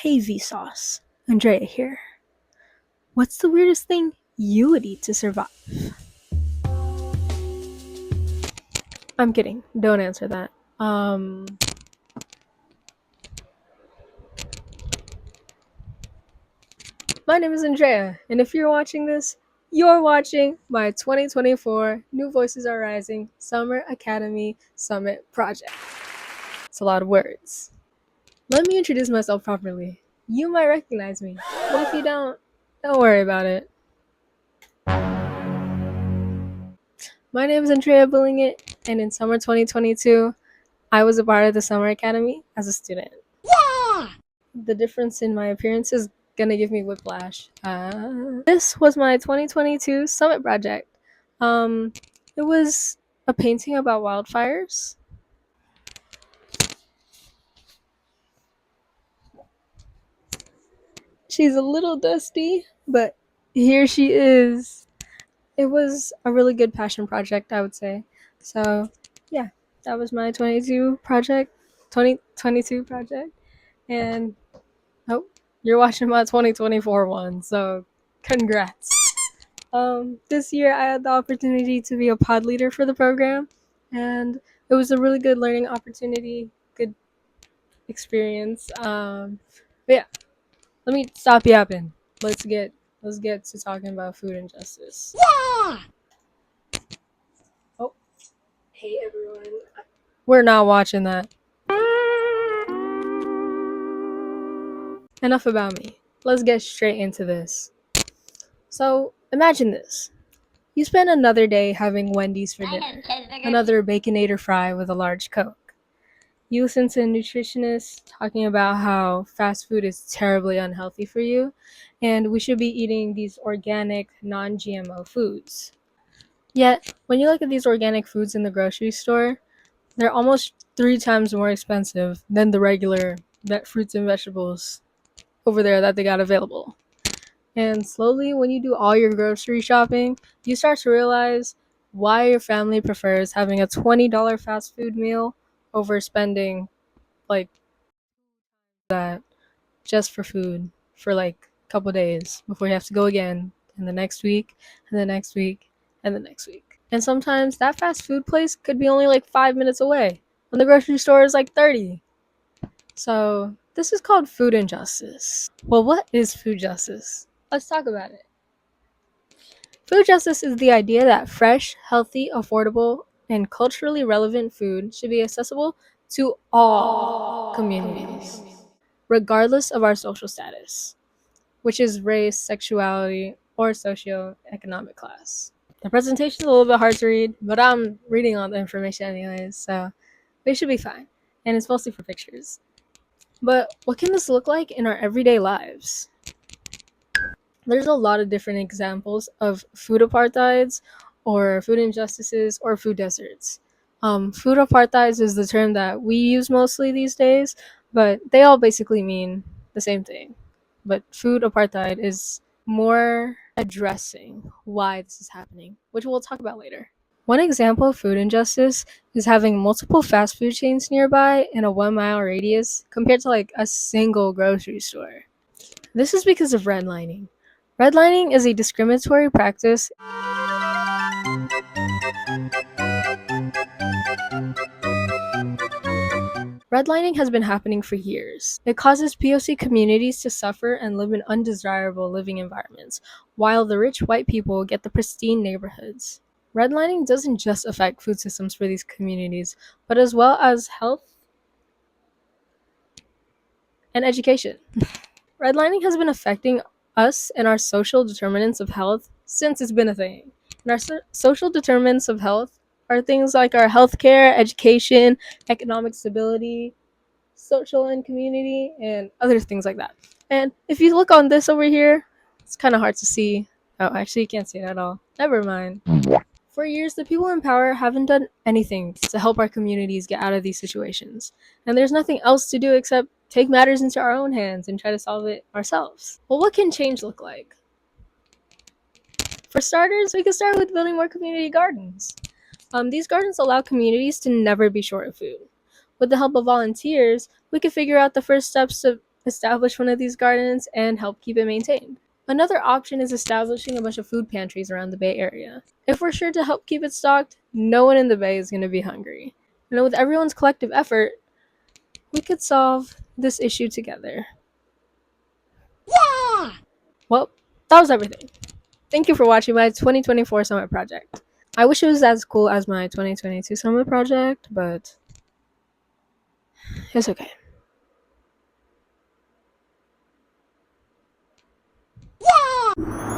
Hey Vsauce, Andrea here. What's the weirdest thing you would eat to survive? I'm kidding. Don't answer that. My name is Andrea, and if you're watching this, you're watching my 2024 New Voices Are Rising Summer Academy Summit project. It's a lot of words. Let me introduce myself properly. You might recognize me, but if you don't worry about it. My name is Andrea Billingit, and in summer 2022, I was a part of the Summer Academy as a student. Yeah! The difference in my appearance is gonna give me whiplash. This was my 2022 summit project. It was a painting about wildfires. She's a little dusty, but here she is. It was a really good passion project, I would say. So, yeah, that was my 2022 project. And oh, you're watching my 2024 one, so congrats. This year I had the opportunity to be a pod leader for the program, and it was a really good learning opportunity, good experience. But yeah, let me stop yapping. Let's get to talking about food injustice. Yeah. Oh, hey everyone. We're not watching that. Enough about me. Let's get straight into this. So, imagine this. You spend another day having Wendy's for dinner, another Baconator fry with a large Coke. You listen to nutritionists talking about how fast food is terribly unhealthy for you, and we should be eating these organic, non-GMO foods. Yet, when you look at these organic foods in the grocery store, they're almost 3 times more expensive than the regular fruits and vegetables over there that they got available. And slowly, when you do all your grocery shopping, you start to realize why your family prefers having a $20 fast food meal over spending like that just for food for like a couple days before you have to go again, and the next week, and the next week, and the next week. And sometimes that fast food place could be only like 5 minutes away when the grocery store is like 30. So, this is called food injustice. Well, what is food justice? Let's talk about it. Food justice is the idea that fresh, healthy, affordable, and culturally relevant food should be accessible to all communities, regardless of our social status, which is race, sexuality, or socioeconomic class. The presentation is a little bit hard to read, but I'm reading all the information anyways, so we should be fine. And it's mostly for pictures. But what can this look like in our everyday lives? There's a lot of different examples of food apartheids or food injustices or food deserts. Food apartheids is the term that we use mostly these days, but they all basically mean the same thing. But food apartheid is more addressing why this is happening, which we'll talk about later. One example of food injustice is having multiple fast food chains nearby in a 1 mile radius compared to like a single grocery store. This is because of redlining. Redlining is a discriminatory practice. Redlining has been happening for years. It causes POC communities to suffer and live in undesirable living environments, while the rich white people get the pristine neighborhoods. Redlining doesn't just affect food systems for these communities, but as well as health and education. Redlining has been affecting us and our social determinants of health since it's been a thing. And our social determinants of health are things like our healthcare, education, economic stability, social and community, and other things like that. And if you look on this over here, it's kind of hard to see. Oh, actually, you can't see it at all. Never mind. For years, the people in power haven't done anything to help our communities get out of these situations. And there's nothing else to do except take matters into our own hands and try to solve it ourselves. Well, what can change look like? For starters, we can start with building more community gardens. These gardens allow communities to never be short of food. With the help of volunteers, we can figure out the first steps to establish one of these gardens and help keep it maintained. Another option is establishing a bunch of food pantries around the Bay Area. If we're sure to help keep it stocked, no one in the Bay is going to be hungry. And with everyone's collective effort, we could solve this issue together. Yeah! Well, that was everything. Thank you for watching my 2024 Summit project. I wish it was as cool as my 2022 Summit project, but it's okay. Yeah!